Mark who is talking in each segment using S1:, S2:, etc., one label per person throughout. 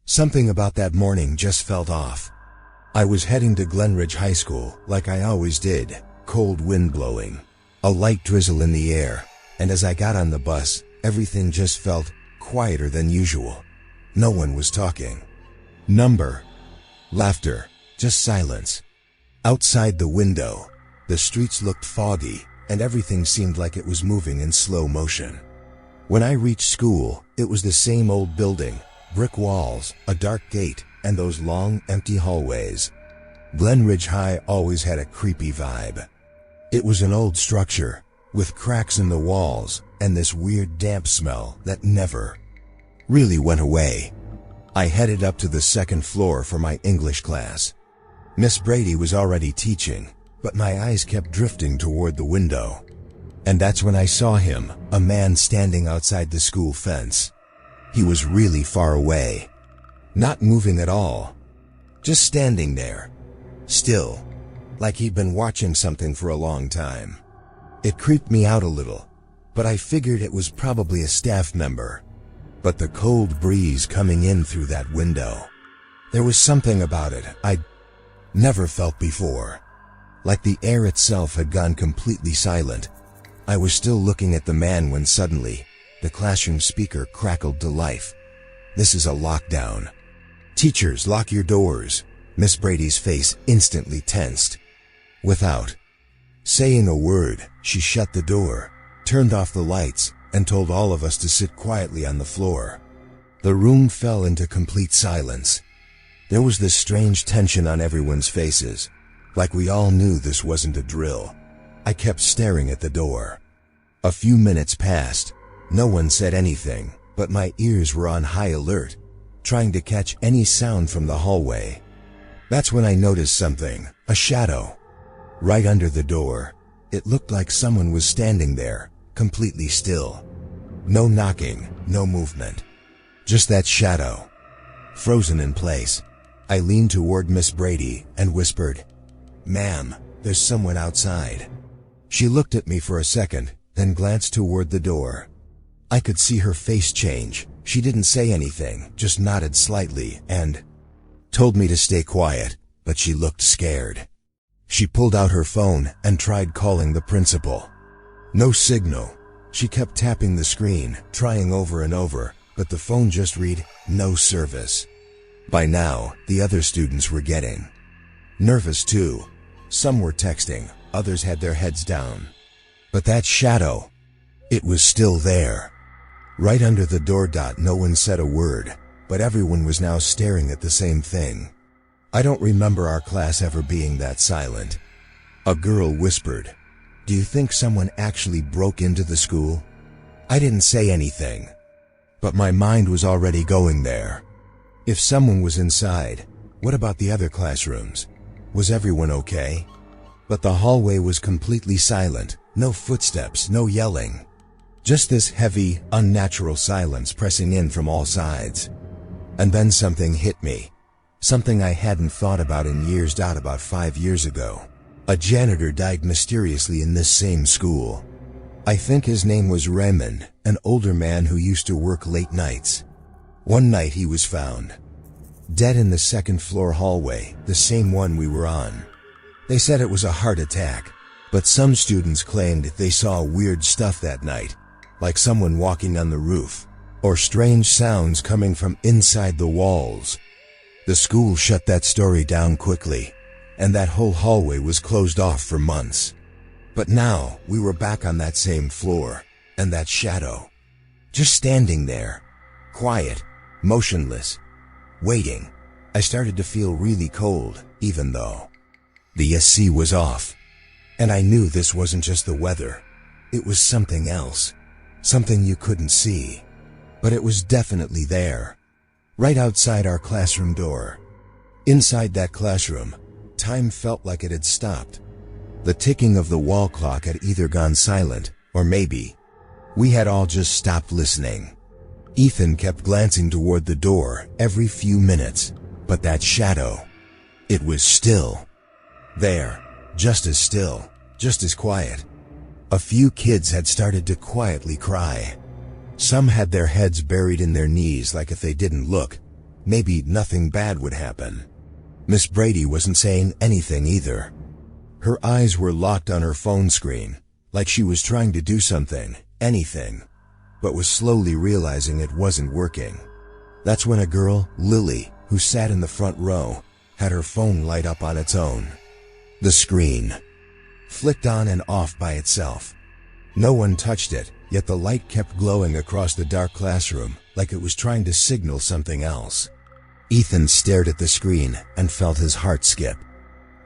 S1: Something about that morning just felt off. I was heading to Glenridge High School, like I always did, cold wind blowing, a light drizzle in the air, and as I got on the bus, everything just felt quieter than usual. No one was talking. Laughter, just silence. Outside the window, the streets looked foggy, and everything seemed like it was moving in slow motion. When I reached school, it was the same old building, brick walls, a dark gate, and those long, empty hallways. Glenridge High always had a creepy vibe. It was an old structure, with cracks in the walls, and this weird damp smell that never really went away. I headed up to the second floor for my English class. Miss Brady was already teaching, but my eyes kept drifting toward the window. And that's when I saw him, a man standing outside the school fence. He was really far away. Not moving at all. Just standing there. Still. Like he'd been watching something for a long time. It creeped me out a little, but I figured it was probably a staff member. But the cold breeze coming in through that window, there was something about it I'd never felt before. Like the air itself had gone completely silent. I was still looking at the man when suddenly, the classroom speaker crackled to life. "This is a lockdown. Teachers, lock your doors." Miss Brady's face instantly tensed. Without saying a word, she shut the door, turned off the lights, and told all of us to sit quietly on the floor. The room fell into complete silence. There was this strange tension on everyone's faces, like we all knew this wasn't a drill. I kept staring at the door. A few minutes passed. No one said anything, but my ears were on high alert, trying to catch any sound from the hallway. That's when I noticed something, a shadow. Right under the door, it looked like someone was standing there, completely still. No knocking, no movement. Just that shadow. Frozen in place. I leaned toward Miss Brady and whispered, "Ma'am, there's someone outside." She looked at me for a second, then glanced toward the door. I could see her face change. She didn't say anything, just nodded slightly and told me to stay quiet, but she looked scared. She pulled out her phone and tried calling the principal. No signal. She kept tapping the screen, trying over and over, but the phone just read, "No service." By now, the other students were getting nervous too. Some were texting, others had their heads down. But that shadow, it was still there. Right under the door. No one said a word, but everyone was now staring at the same thing. I don't remember our class ever being that silent. A girl whispered, "Do you think someone actually broke into the school?" I didn't say anything, but my mind was already going there. If someone was inside, what about the other classrooms? Was everyone okay? But the hallway was completely silent, no footsteps, no yelling. Just this heavy, unnatural silence pressing in from all sides. And then something hit me. Something I hadn't thought about in years. About 5 years ago, a janitor died mysteriously in this same school. I think his name was Raymond, an older man who used to work late nights. One night he was found dead in the second floor hallway, the same one we were on. They said it was a heart attack, but some students claimed they saw weird stuff that night, like someone walking on the roof, or strange sounds coming from inside the walls. The school shut that story down quickly, and that whole hallway was closed off for months. But now, we were back on that same floor, and that shadow, just standing there, quiet, motionless, waiting. I started to feel really cold, even though the AC was off. And I knew this wasn't just the weather. It was something else. Something you couldn't see. But it was definitely there. Right outside our classroom door. Inside that classroom, time felt like it had stopped. The ticking of the wall clock had either gone silent, or maybe we had all just stopped listening. Ethan kept glancing toward the door every few minutes, but that shadow, it was still there, just as still, just as quiet. A few kids had started to quietly cry. Some had their heads buried in their knees like if they didn't look, maybe nothing bad would happen. Miss Brady wasn't saying anything either. Her eyes were locked on her phone screen, like she was trying to do something, anything, but was slowly realizing it wasn't working. That's when a girl, Lily, who sat in the front row, had her phone light up on its own. The screen flicked on and off by itself. No one touched it, yet the light kept glowing across the dark classroom, like it was trying to signal something else. Ethan stared at the screen and felt his heart skip.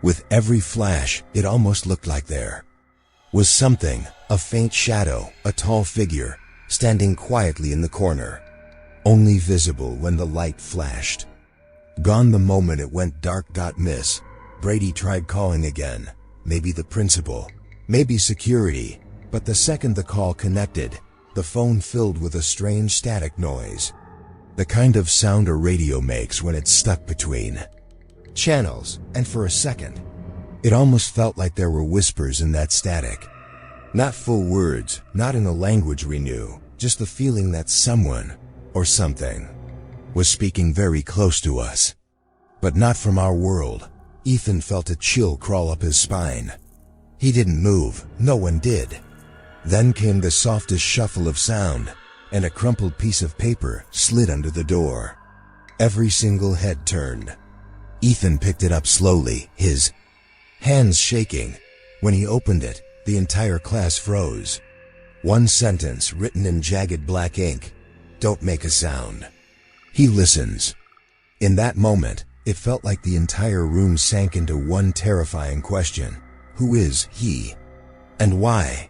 S1: With every flash, it almost looked like there was something, a faint shadow, a tall figure, standing quietly in the corner, only visible when the light flashed. Gone the moment it went dark. Miss Brady tried calling again, maybe the principal, maybe security, but the second the call connected, the phone filled with a strange static noise. The kind of sound a radio makes when it's stuck between channels, and for a second, it almost felt like there were whispers in that static. Not full words, not in a language we knew, just the feeling that someone, or something, was speaking very close to us. But not from our world. Ethan felt a chill crawl up his spine. He didn't move, no one did. Then came the softest shuffle of sound, and a crumpled piece of paper slid under the door. Every single head turned. Ethan picked it up slowly, his hands shaking. When he opened it, the entire class froze. One sentence written in jagged black ink: "Don't make a sound." He listens. In that moment, it felt like the entire room sank into one terrifying question. Who is he? And why?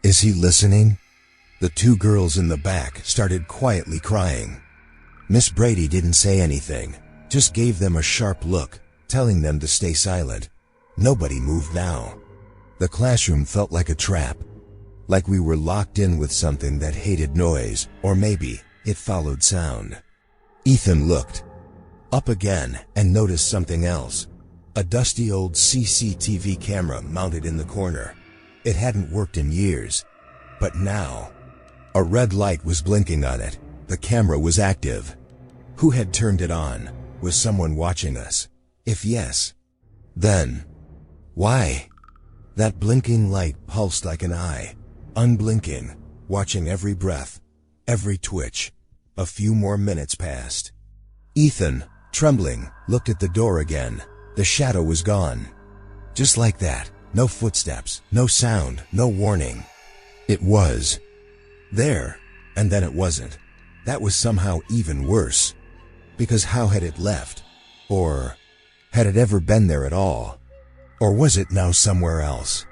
S1: Is he listening? The two girls in the back started quietly crying. Miss Brady didn't say anything, just gave them a sharp look, telling them to stay silent. Nobody moved now. The classroom felt like a trap, like we were locked in with something that hated noise, or maybe it followed sound. Ethan looked up again and noticed something else. A dusty old CCTV camera mounted in the corner. It hadn't worked in years, but now a red light was blinking on it. The camera was active. Who had turned it on? Was someone watching us? If yes, then why? That blinking light pulsed like an eye, unblinking, watching every breath, every twitch. A few more minutes passed. Ethan, trembling, looked at the door again. The shadow was gone. Just like that. No footsteps, no sound, no warning. It was there, and then it wasn't. That was somehow even worse. Because how had it left? Or had it ever been there at all? Or was it now somewhere else?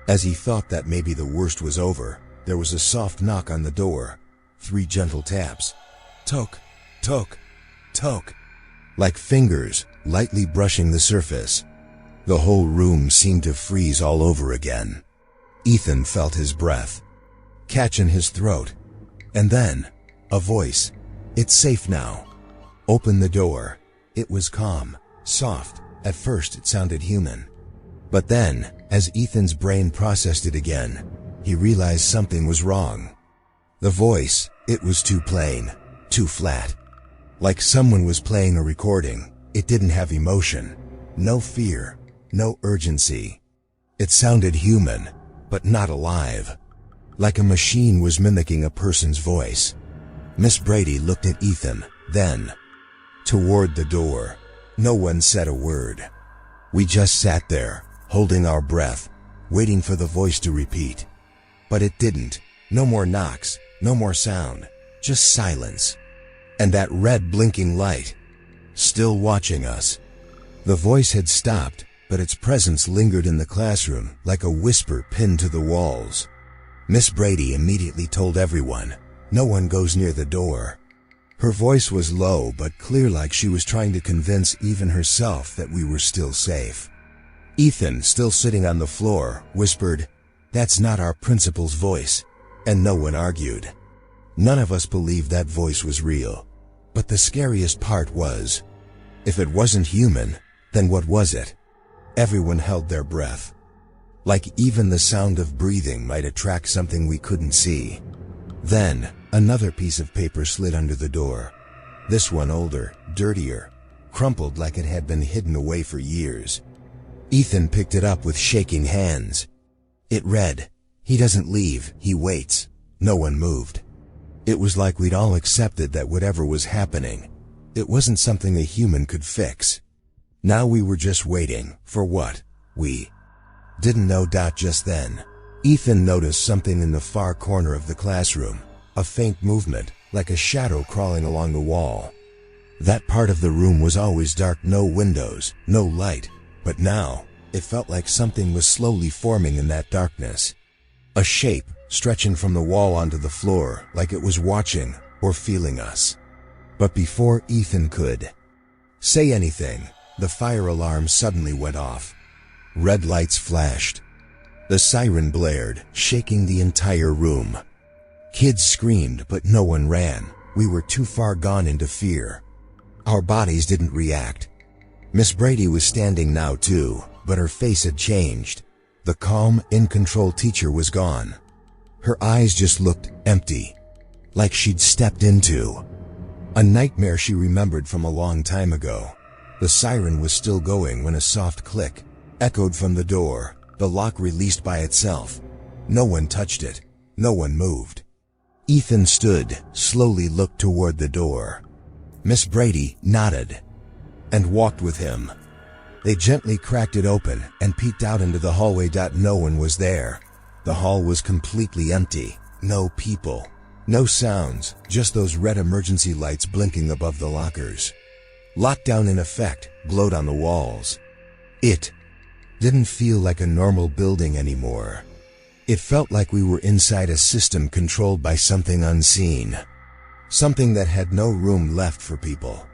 S1: As he thought that maybe the worst was over, there was a soft knock on the door. 3 gentle taps. Toke, toke, toke. Like fingers, lightly brushing the surface. The whole room seemed to freeze all over again. Ethan felt his breath catch in his throat. And then, a voice. It's safe now. Open the door. It was calm, soft. At first it sounded human. But then, as Ethan's brain processed it again, he realized something was wrong. The voice, it was too plain, too flat. Like someone was playing a recording. It didn't have emotion, no fear, no urgency. It sounded human, but not alive. Like a machine was mimicking a person's voice. Miss Brady looked at Ethan, then toward the door. No one said a word. We just sat there, holding our breath, waiting for the voice to repeat. But it didn't. No more knocks, no more sound, just silence. And that red blinking light, still watching us. The voice had stopped, but its presence lingered in the classroom like a whisper pinned to the walls. Miss Brady immediately told everyone, "No one goes near the door." Her voice was low but clear, like she was trying to convince even herself that we were still safe. Ethan, still sitting on the floor, whispered, "That's not our principal's voice," and no one argued. None of us believed that voice was real. But the scariest part was, if it wasn't human, then what was it? Everyone held their breath. Like even the sound of breathing might attract something we couldn't see. Then, another piece of paper slid under the door. This one older, dirtier, crumpled like it had been hidden away for years. Ethan picked it up with shaking hands. It read, "He doesn't leave, he waits." No one moved. It was like we'd all accepted that whatever was happening, it wasn't something a human could fix. Now we were just waiting, for what? We didn't know. Just then, Ethan noticed something in the far corner of the classroom, a faint movement, like a shadow crawling along the wall. That part of the room was always dark, no windows, no light, but now, it felt like something was slowly forming in that darkness. A shape, stretching from the wall onto the floor, like it was watching, or feeling us. But before Ethan could say anything, the fire alarm suddenly went off. Red lights flashed. The siren blared, shaking the entire room. Kids screamed, but no one ran. We were too far gone into fear. Our bodies didn't react. Miss Brady was standing now too, but her face had changed. The calm, in-control teacher was gone. Her eyes just looked empty, like she'd stepped into a nightmare she remembered from a long time ago. The siren was still going when a soft click echoed from the door. The lock released by itself. No one touched it. No one moved. Ethan stood, slowly looked toward the door. Miss Brady nodded and walked with him. They gently cracked it open and peeked out into the hallway. No one was there. The hall was completely empty. No people. No sounds, just those red emergency lights blinking above the lockers. Lockdown in effect glowed on the walls. It didn't feel like a normal building anymore. It felt like we were inside a system controlled by something unseen. Something that had no room left for people.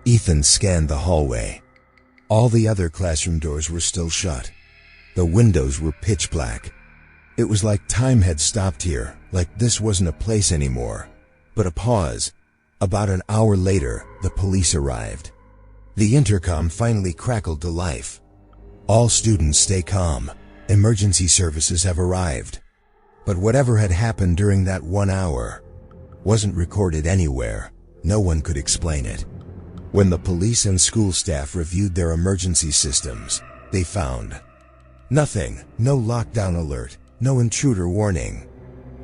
S1: Ethan scanned the hallway. All the other classroom doors were still shut. The windows were pitch black. It was like time had stopped here, like this wasn't a place anymore. But a pause. About an hour later, the police arrived. The intercom finally crackled to life. "All students stay calm. Emergency services have arrived." But whatever had happened during that 1 hour wasn't recorded anywhere. No one could explain it. When the police and school staff reviewed their emergency systems, they found nothing. No lockdown alert, no intruder warning,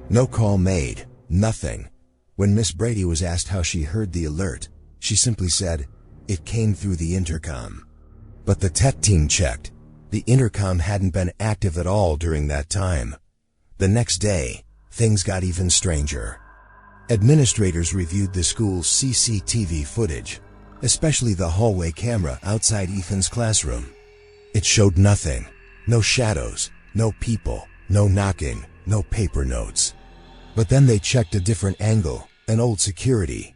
S1: no call made, nothing. When Miss Brady was asked how she heard the alert, she simply said, "It came through the intercom." But the tech team checked. The intercom hadn't been active at all during that time. The next day, things got even stranger. Administrators reviewed the school's CCTV footage, especially the hallway camera outside Ethan's classroom. It showed nothing. No shadows, no people, no knocking, no paper notes. But then they checked a different angle, an old security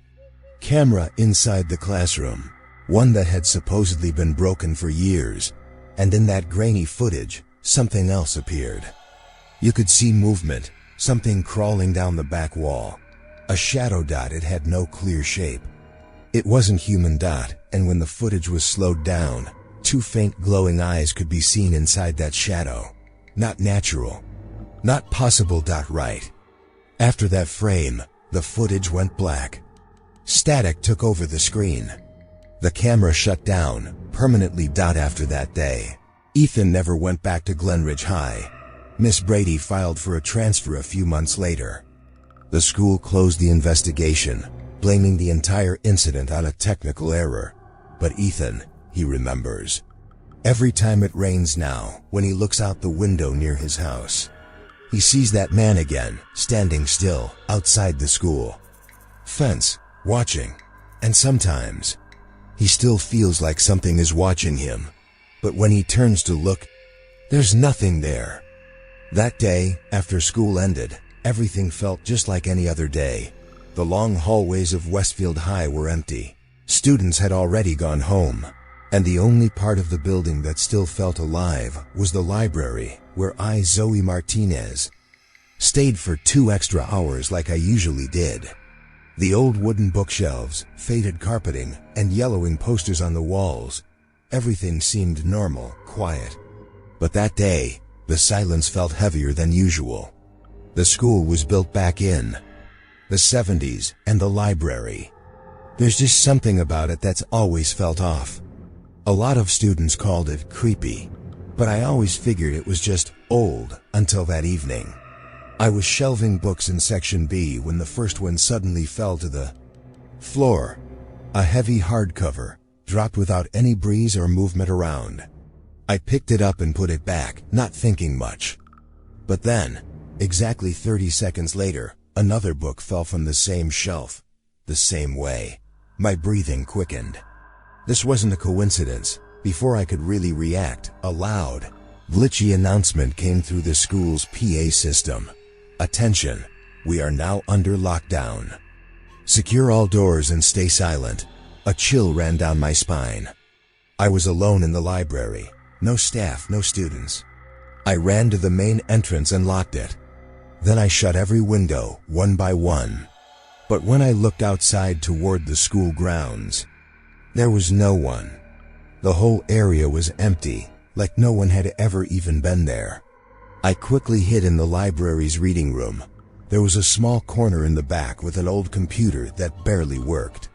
S1: camera inside the classroom, one that had supposedly been broken for years, and in that grainy footage, something else appeared. You could see movement, something crawling down the back wall. A shadow dot. It had no clear shape. It wasn't human. And when the footage was slowed down, 2 faint glowing eyes could be seen inside that shadow. Not natural. Not possible. Right. After that frame, the footage went black. Static took over the screen. The camera shut down, permanently. After that day, Ethan never went back to Glenridge High. Miss Brady filed for a transfer a few months later. The school closed the investigation, blaming the entire incident on a technical error. But Ethan, he remembers. Every time it rains now, when he looks out the window near his house, he sees that man again, standing still, outside the school fence, watching. And sometimes, he still feels like something is watching him. But when he turns to look, there's nothing there. That day, after school ended, everything felt just like any other day. The long hallways of Westfield High were empty. Students had already gone home. And the only part of the building that still felt alive was the library, where I, Zoe Martinez, stayed for 2 extra hours like I usually did. The old wooden bookshelves, faded carpeting, and yellowing posters on the walls. Everything seemed normal, quiet. But that day, the silence felt heavier than usual. The school was built back in the 70s, and the library There's just something about it that's always felt off. A lot of students called it creepy, but I always figured it was just old until that evening. I was shelving books in Section B when the first one suddenly fell to the floor. A heavy hardcover, dropped without any breeze or movement around. I picked it up and put it back, not thinking much. But then, exactly 30 seconds later, another book fell from the same shelf, the same way. My breathing quickened. This wasn't a coincidence. Before I could really react, a loud, glitchy announcement came through the school's PA system. Attention, we are now under lockdown. Secure all doors and stay silent. A chill ran down my spine. I was alone in the library. No staff, no students. I ran to the main entrance and locked it. Then I shut every window, one by one. But when I looked outside toward the school grounds, there was no one. The whole area was empty, like no one had ever even been there. I quickly hid in the library's reading room. There was a small corner in the back with an old computer that barely worked.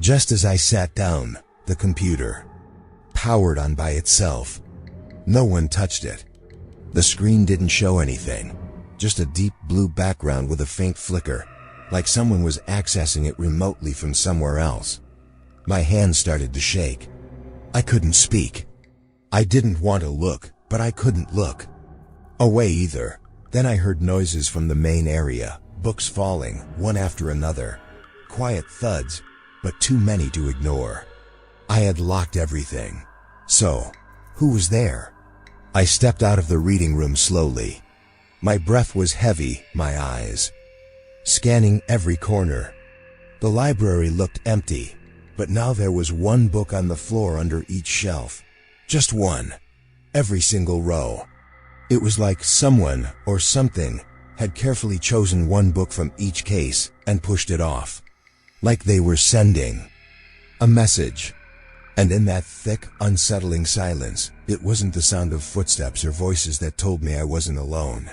S1: Just as I sat down, the computer powered on by itself. No one touched it. The screen didn't show anything, just a deep blue background with a faint flicker, like someone was accessing it remotely from somewhere else. My hands started to shake. I couldn't speak. I didn't want to look, but I couldn't look away either. Then I heard noises from the main area, books falling, one after another. Quiet thuds, but too many to ignore. I had locked everything. So, who was there? I stepped out of the reading room slowly. My breath was heavy, my eyes scanning every corner. The library looked empty, but now there was one book on the floor under each shelf. Just one. Every single row. It was like someone or something had carefully chosen one book from each case and pushed it off. Like they were sending a message. And in that thick, unsettling silence, it wasn't the sound of footsteps or voices that told me I wasn't alone.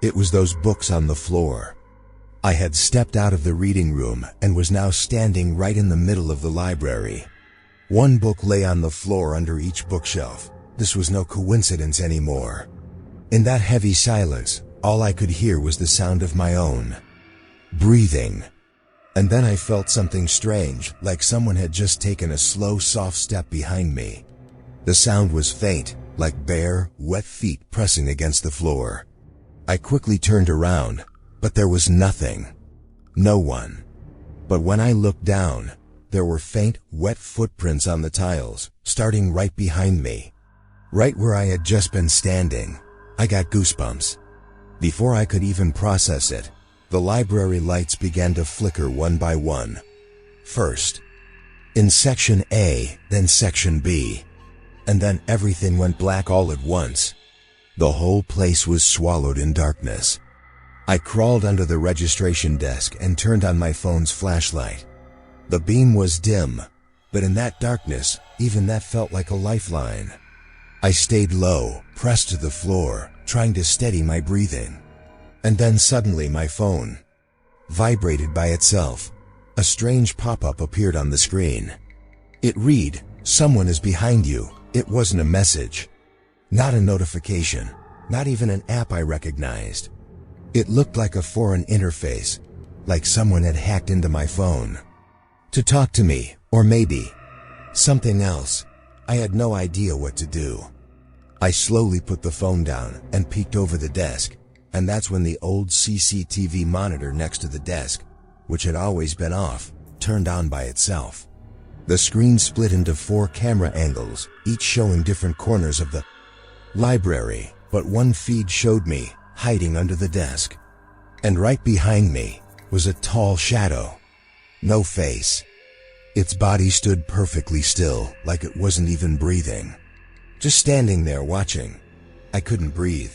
S1: It was those books on the floor. I had stepped out of the reading room and was now standing right in the middle of the library. One book lay on the floor under each bookshelf. This was no coincidence anymore. In that heavy silence, all I could hear was the sound of my own breathing. And then I felt something strange, like someone had just taken a slow, soft step behind me. The sound was faint, like bare, wet feet pressing against the floor. I quickly turned around, but there was nothing. No one. But when I looked down, there were faint, wet footprints on the tiles, starting right behind me. Right where I had just been standing. I got goosebumps. Before I could even process it, the library lights began to flicker one by one. First, in Section A, then Section B. And then everything went black all at once. The whole place was swallowed in darkness. I crawled under the registration desk and turned on my phone's flashlight. The beam was dim, but in that darkness, even that felt like a lifeline. I stayed low, pressed to the floor, trying to steady my breathing. And then suddenly my phone vibrated by itself. A strange pop-up appeared on the screen. It read, "Someone is behind you." It wasn't a message. Not a notification. Not even an app I recognized. It looked like a foreign interface, like someone had hacked into my phone to talk to me, or maybe something else. I had no idea what to do. I slowly put the phone down and peeked over the desk, and that's when the old CCTV monitor next to the desk, which had always been off, turned on by itself. The screen split into 4 camera angles, each showing different corners of the library, but one feed showed me hiding under the desk. And right behind me was a tall shadow. No face. Its body stood perfectly still, like it wasn't even breathing. Just standing there watching. I couldn't breathe.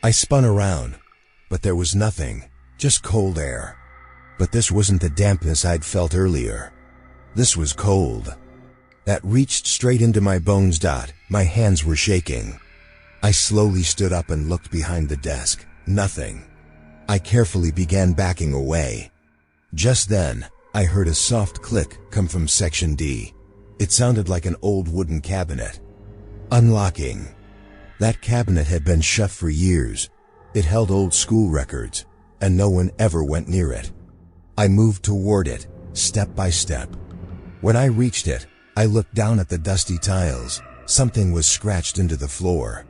S1: I spun around, but there was nothing, just cold air. But this wasn't the dampness I'd felt earlier. This was cold. That reached straight into my bones. My hands were shaking. I slowly stood up and looked behind the desk. Nothing. I carefully began backing away. Just then, I heard a soft click come from Section D. It sounded like an old wooden cabinet. Unlocking. That cabinet had been shut for years. It held old school records, and no one ever went near it. I moved toward it, step by step. When I reached it, I looked down at the dusty tiles. Something was scratched into the floor.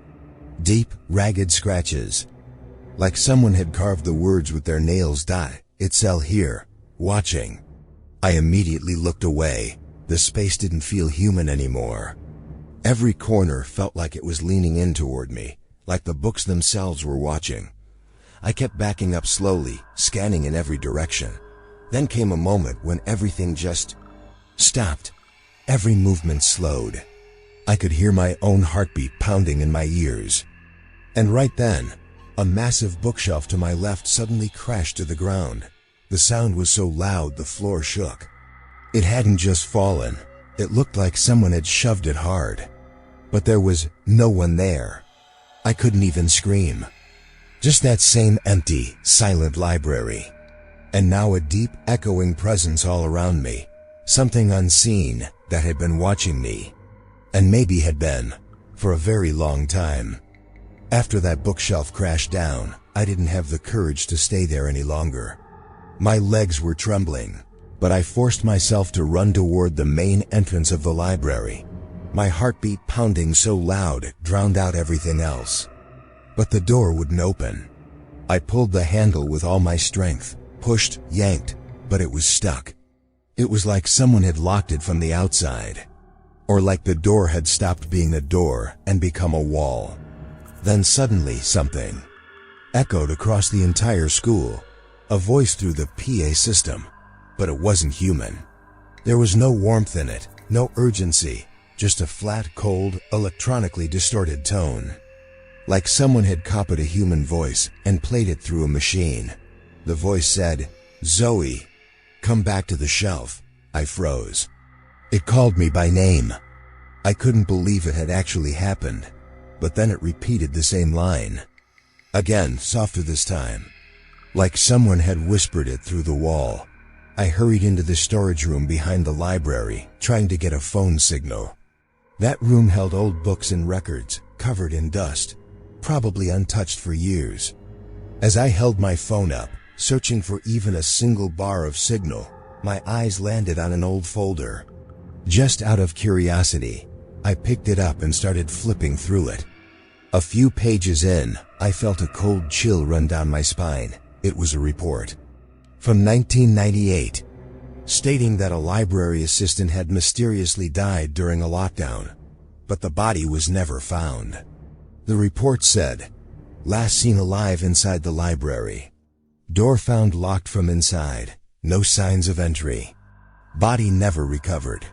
S1: Deep, ragged scratches. Like someone had carved the words with their nails. It's L here, watching. I immediately looked away. The space didn't feel human anymore. Every corner felt like it was leaning in toward me, like the books themselves were watching. I kept backing up slowly, scanning in every direction. Then came a moment when everything just stopped. Every movement slowed. I could hear my own heartbeat pounding in my ears. And right then, a massive bookshelf to my left suddenly crashed to the ground. The sound was so loud the floor shook. It hadn't just fallen. It looked like someone had shoved it hard. But there was no one there. I couldn't even scream. Just that same empty, silent library. And now a deep, echoing presence all around me. Something unseen that had been watching me. And maybe had been, for a very long time. After that bookshelf crashed down, I didn't have the courage to stay there any longer. My legs were trembling, but I forced myself to run toward the main entrance of the library. My heartbeat pounding so loud it drowned out everything else. But the door wouldn't open. I pulled the handle with all my strength, pushed, yanked, but it was stuck. It was like someone had locked it from the outside. Or like the door had stopped being a door and become a wall. Then suddenly something echoed across the entire school. A voice through the PA system. But it wasn't human. There was no warmth in it, no urgency, just a flat, cold, electronically distorted tone. Like someone had copied a human voice and played it through a machine. The voice said, "Zoe, come back to the shelf." I froze. It called me by name. I couldn't believe it had actually happened. But then it repeated the same line. Again, softer this time. Like someone had whispered it through the wall. I hurried into the storage room behind the library, trying to get a phone signal. That room held old books and records, covered in dust, probably untouched for years. As I held my phone up, searching for even a single bar of signal, my eyes landed on an old folder. Just out of curiosity, I picked it up and started flipping through it. A few pages in, I felt a cold chill run down my spine. It was a report from 1998, stating that a library assistant had mysteriously died during a lockdown, but the body was never found. The report said, last seen alive inside the library. Door found locked from inside, no signs of entry. Body never recovered.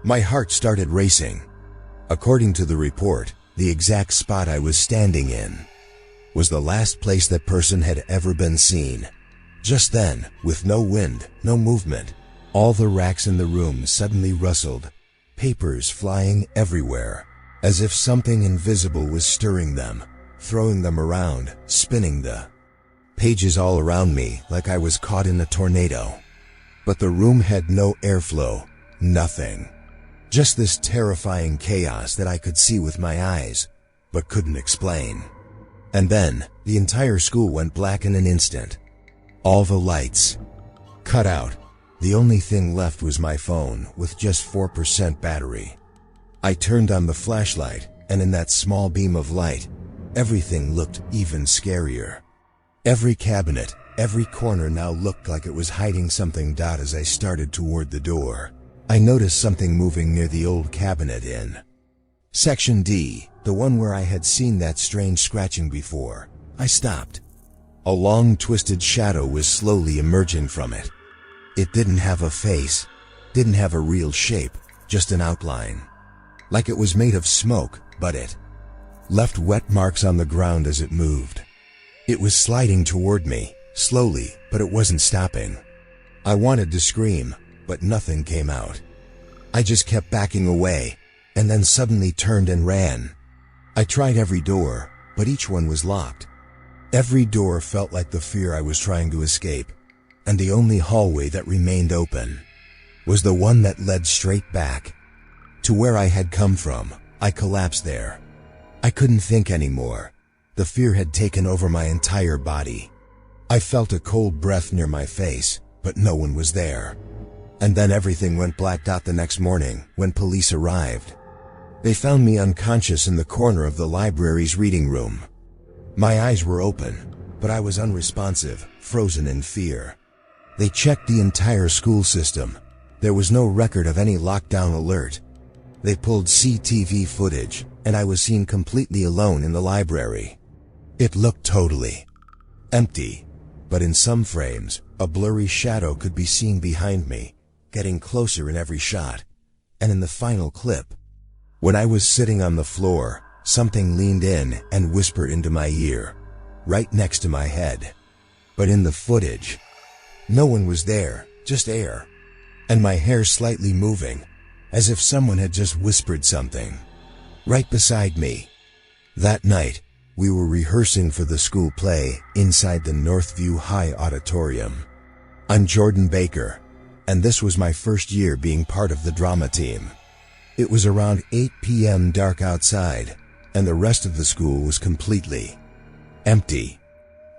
S1: My heart started racing. According to the report, the exact spot I was standing in was the last place that person had ever been seen. Just then, with no wind, no movement, all the racks in the room suddenly rustled, papers flying everywhere, as if something invisible was stirring them, throwing them around, spinning the pages all around me like I was caught in a tornado. But the room had no airflow, nothing. Just this terrifying chaos that I could see with my eyes, but couldn't explain. And then, the entire school went black in an instant. All the lights cut out. The only thing left was my phone, with just 4% battery. I turned on the flashlight, and in that small beam of light, everything looked even scarier. Every cabinet, every corner now looked like it was hiding something. As I started toward the door, I noticed something moving near the old cabinet in Section D, the one where I had seen that strange scratching before. I stopped. A long, twisted shadow was slowly emerging from it. It didn't have a face, didn't have a real shape, just an outline. Like it was made of smoke, but it left wet marks on the ground as it moved. It was sliding toward me, slowly, but it wasn't stopping. I wanted to scream, but nothing came out. I just kept backing away, and then suddenly turned and ran. I tried every door, but each one was locked. Every door felt like the fear I was trying to escape. and the only hallway that remained open was the one that led straight back to where I had come from. I collapsed there. I couldn't think anymore. The fear had taken over my entire body. I felt a cold breath near my face, but no one was there. And then everything went blacked out the next morning when police arrived. They found me unconscious in the corner of the library's reading room. My eyes were open, but I was unresponsive, frozen in fear. They checked the entire school system. There was no record of any lockdown alert. They pulled CCTV footage, and I was seen completely alone in the library. It looked totally empty, but in some frames, a blurry shadow could be seen behind me, getting closer in every shot. And in the final clip, when I was sitting on the floor, something leaned in and whispered into my ear, right next to my head. But in the footage, no one was there, just air, and my hair slightly moving, as if someone had just whispered something right beside me. That night, we were rehearsing for the school play inside the Northview High Auditorium. I'm Jordan Baker, and this was my first year being part of the drama team. It was around 8 p.m. dark outside, and the rest of the school was completely empty.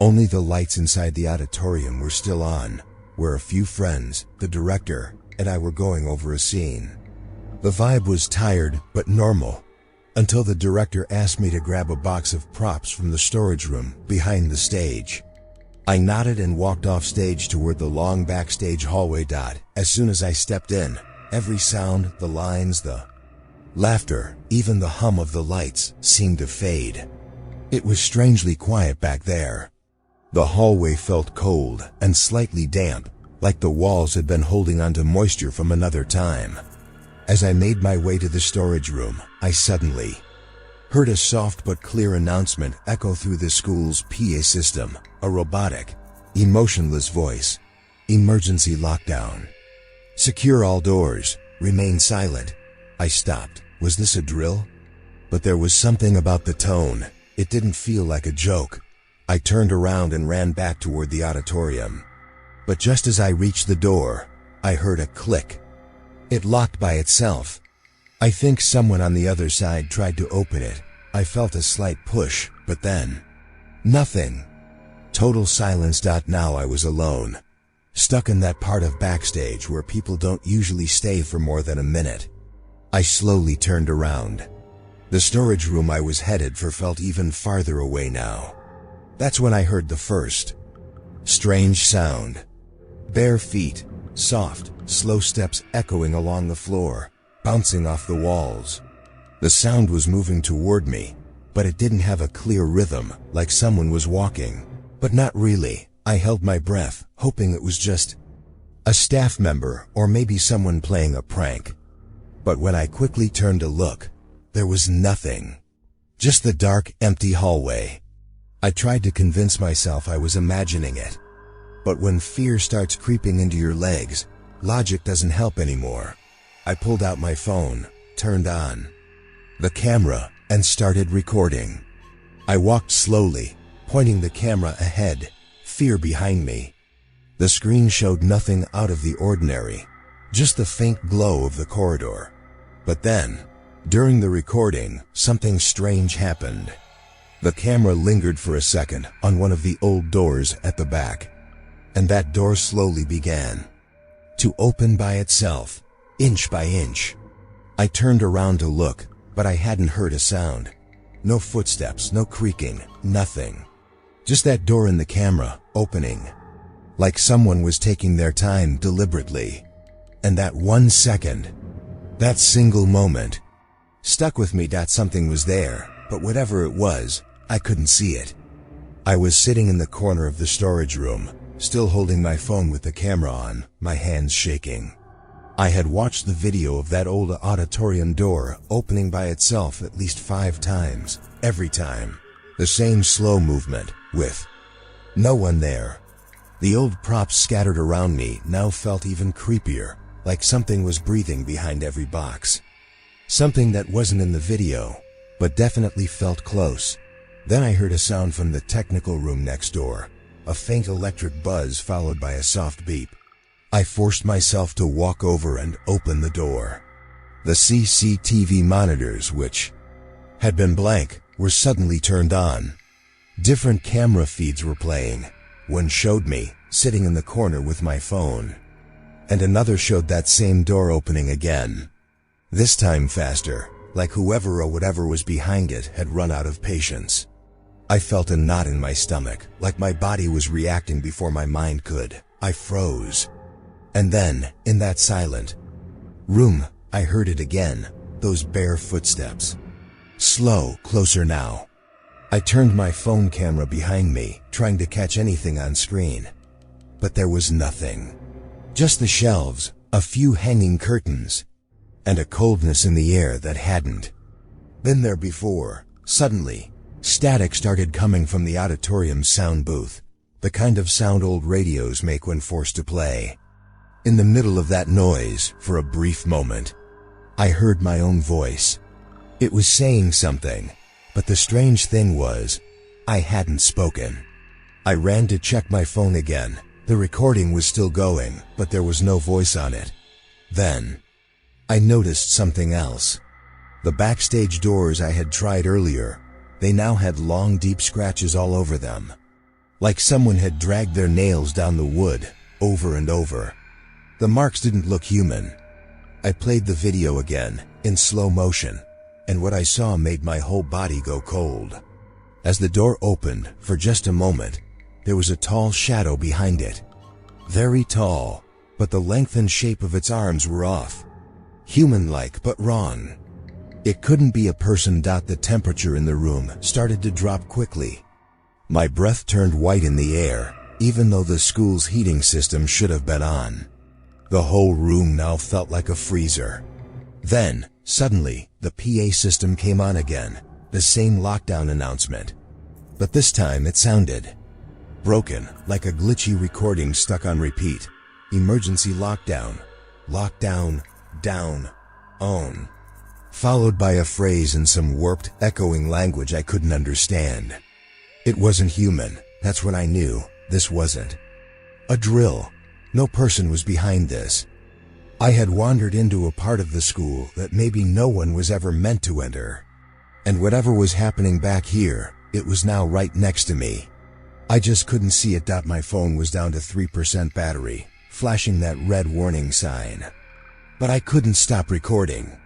S1: Only the lights inside the auditorium were still on, where a few friends, the director, and I were going over a scene. The vibe was tired but normal, until the director asked me to grab a box of props from the storage room behind the stage. I nodded and walked off stage toward the long backstage hallway. As soon as I stepped in, every sound, the lines, the laughter, even the hum of the lights seemed to fade. It was strangely quiet back there. The hallway felt cold and slightly damp, like the walls had been holding onto moisture from another time. As I made my way to the storage room, I suddenly heard a soft but clear announcement echo through the school's PA system, a robotic, emotionless voice. Emergency lockdown. Secure all doors. Remain silent. I stopped. Was this a drill? But there was something about the tone. It didn't feel like a joke. I turned around and ran back toward the auditorium. But just as I reached the door, I heard a click. It locked by itself. I think someone on the other side tried to open it. I felt a slight push, but then nothing. Total silence. Now I was alone, stuck in that part of backstage where people don't usually stay for more than a minute. I slowly turned around. The storage room I was headed for felt even farther away now. That's when I heard the first strange sound. Bare feet, soft, slow steps echoing along the floor, bouncing off the walls. The sound was moving toward me, but it didn't have a clear rhythm, like someone was walking. But not really. I held my breath, hoping it was just a staff member or maybe someone playing a prank. But when I quickly turned to look, there was nothing. Just the dark, empty hallway. I tried to convince myself I was imagining it. But when fear starts creeping into your legs, logic doesn't help anymore. I pulled out my phone, turned on the camera, and started recording. I walked slowly, pointing the camera ahead, fear behind me. The screen showed nothing out of the ordinary, just the faint glow of the corridor. But then, during the recording, something strange happened. The camera lingered for a second on one of the old doors at the back, and that door slowly began to open by itself, inch by inch. I turned around to look, but I hadn't heard a sound. No footsteps, no creaking, nothing. Just that door in the camera, opening. Like someone was taking their time deliberately. And that 1 second, that single moment, stuck with me. Something was there, but whatever it was, I couldn't see it. I was sitting in the corner of the storage room, still holding my phone with the camera on, my hands shaking. I had watched the video of that old auditorium door opening by itself at least 5 times, every time. The same slow movement, with no one there. The old props scattered around me now felt even creepier, like something was breathing behind every box. Something that wasn't in the video, but definitely felt close. Then I heard a sound from the technical room next door, a faint electric buzz followed by a soft beep. I forced myself to walk over and open the door. The CCTV monitors, which had been blank, were suddenly turned on. Different camera feeds were playing. One showed me sitting in the corner with my phone, and another showed that same door opening again. This time faster, like whoever or whatever was behind it had run out of patience. I felt a knot in my stomach, like my body was reacting before my mind could. I froze. And then, in that silent room, I heard it again, those bare footsteps. Slow, closer now. I turned my phone camera behind me, trying to catch anything on screen. But there was nothing. Just the shelves, a few hanging curtains, and a coldness in the air that hadn't been there before. Suddenly, static started coming from the auditorium's sound booth, the kind of sound old radios make when forced to play. In the middle of that noise, for a brief moment, I heard my own voice. It was saying something, but the strange thing was, I hadn't spoken. I ran to check my phone again. The recording was still going, but there was no voice on it. Then, I noticed something else. The backstage doors I had tried earlier, they now had long, deep scratches all over them, like someone had dragged their nails down the wood, over and over. The marks didn't look human. I played the video again, in slow motion, and what I saw made my whole body go cold. As the door opened, for just a moment, there was a tall shadow behind it. Very tall, but the length and shape of its arms were off. Human-like, but wrong. It couldn't be a person. The temperature in the room started to drop quickly. My breath turned white in the air, even though the school's heating system should have been on. The whole room now felt like a freezer. Then, suddenly, the PA system came on again, the same lockdown announcement. But this time it sounded broken, like a glitchy recording stuck on repeat. Emergency lockdown. Lockdown. Down. Own. Followed by a phrase in some warped, echoing language I couldn't understand. It wasn't human. That's when I knew this wasn't a drill. No person was behind this. I had wandered into a part of the school that maybe no one was ever meant to enter. And whatever was happening back here, it was now right next to me. I just couldn't see it. My phone was down to 3% battery, flashing that red warning sign. But I couldn't stop recording.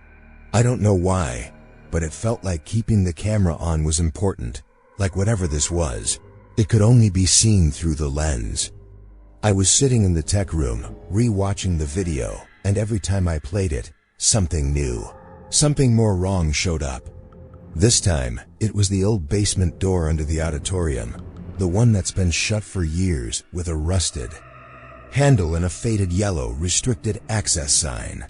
S1: I don't know why, but it felt like keeping the camera on was important. Like whatever this was, it could only be seen through the lens. I was sitting in the tech room, re-watching the video, and every time I played it, something new, something more wrong showed up. This time, it was the old basement door under the auditorium, the one that's been shut for years with a rusted handle and a faded yellow restricted access sign.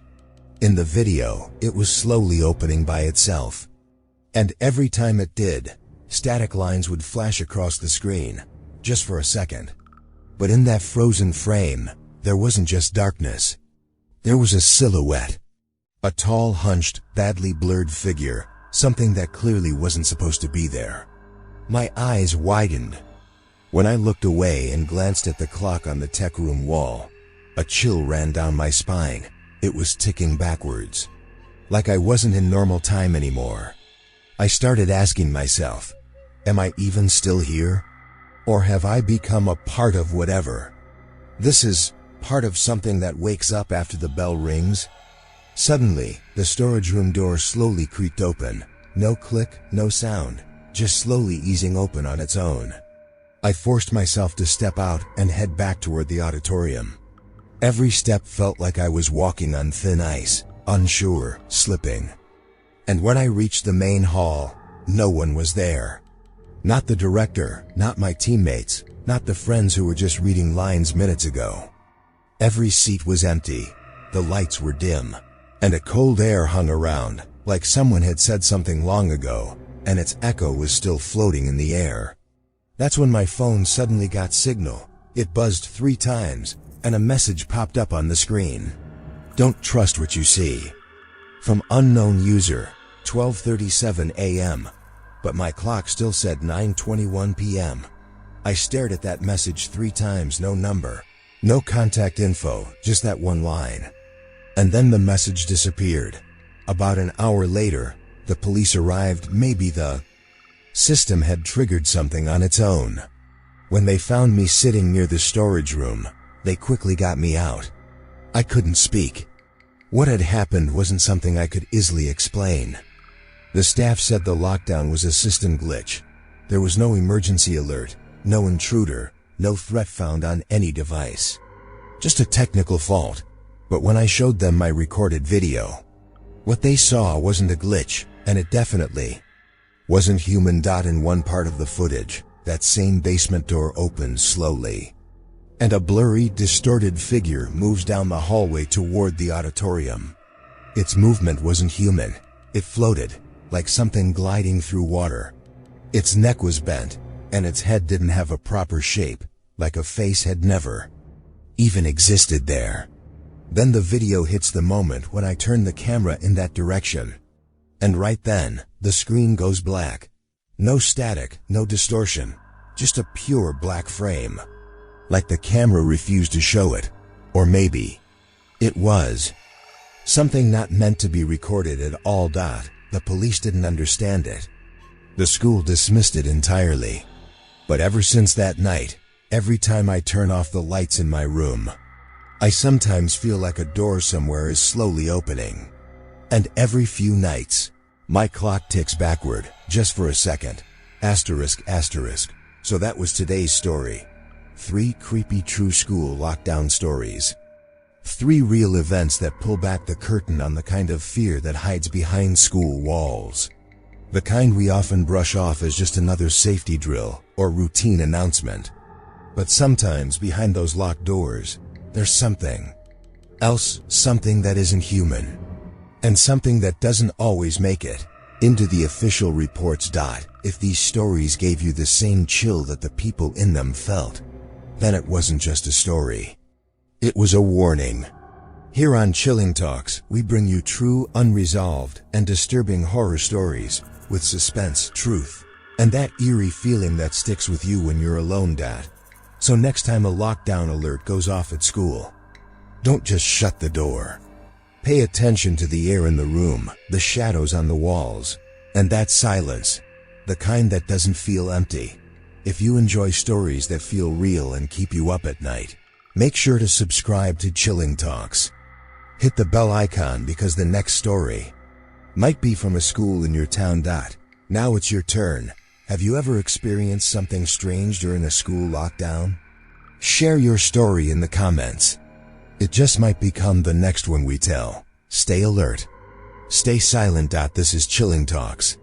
S1: In the video, it was slowly opening by itself. And every time it did, static lines would flash across the screen, just for a second. But in that frozen frame, there wasn't just darkness. There was a silhouette. A tall, hunched, badly blurred figure, something that clearly wasn't supposed to be there. My eyes widened. When I looked away and glanced at the clock on the tech room wall, a chill ran down my spine. It was ticking backwards, like I wasn't in normal time anymore. I started asking myself, am I even still here? Or have I become a part of whatever? This is part of something that wakes up after the bell rings. Suddenly, the storage room door slowly creaked open. No click, no sound, just slowly easing open on its own. I forced myself to step out and head back toward the auditorium. Every step felt like I was walking on thin ice, unsure, slipping. And when I reached the main hall, no one was there. Not the director, not my teammates, not the friends who were just reading lines minutes ago. Every seat was empty, the lights were dim, and a cold air hung around, like someone had said something long ago, and its echo was still floating in the air. That's when my phone suddenly got signal. It buzzed 3 times, and a message popped up on the screen. Don't trust what you see. From unknown user, 12:37 a.m., but my clock still said 9:21 p.m. I stared at that message 3 times, no number, no contact info, just that one line. And then the message disappeared. About an hour later, the police arrived. Maybe the system had triggered something on its own. When they found me sitting near the storage room, they quickly got me out. I couldn't speak. What had happened wasn't something I could easily explain. The staff said the lockdown was a system glitch. There was no emergency alert, no intruder, no threat found on any device. Just a technical fault. But when I showed them my recorded video, what they saw wasn't a glitch, and it definitely wasn't human. In one part of the footage, that same basement door opens slowly, and a blurry, distorted figure moves down the hallway toward the auditorium. Its movement wasn't human. It floated, like something gliding through water. Its neck was bent, and its head didn't have a proper shape, like a face had never even existed there. Then the video hits the moment when I turn the camera in that direction. And right then, the screen goes black. No static, no distortion, just a pure black frame. Like the camera refused to show it. Or maybe it was something not meant to be recorded at all. The police didn't understand it. The school dismissed it entirely. But ever since that night, every time I turn off the lights in my room, I sometimes feel like a door somewhere is slowly opening. And every few nights, my clock ticks backward, just for a second. Asterisk, asterisk. So that was today's story. 3 creepy true school lockdown stories. 3 real events that pull back the curtain on the kind of fear that hides behind school walls. The kind we often brush off as just another safety drill or routine announcement. But sometimes behind those locked doors, there's something else, something that isn't human. And something that doesn't always make it into the official reports. If these stories gave you the same chill that the people in them felt, then it wasn't just a story. It was a warning. Here on Chilling Talks, we bring you true, unresolved, and disturbing horror stories with suspense, truth, and that eerie feeling that sticks with you when you're alone. So next time a lockdown alert goes off at school, don't just shut the door. Pay attention to the air in the room, the shadows on the walls, and that silence, the kind that doesn't feel empty. If you enjoy stories that feel real and keep you up at night, make sure to subscribe to Chilling Talks. Hit the bell icon because the next story might be from a school in your town. Now it's your turn. Have you ever experienced something strange during a school lockdown? Share your story in the comments. It just might become the next one we tell. Stay alert. Stay silent. This is Chilling Talks.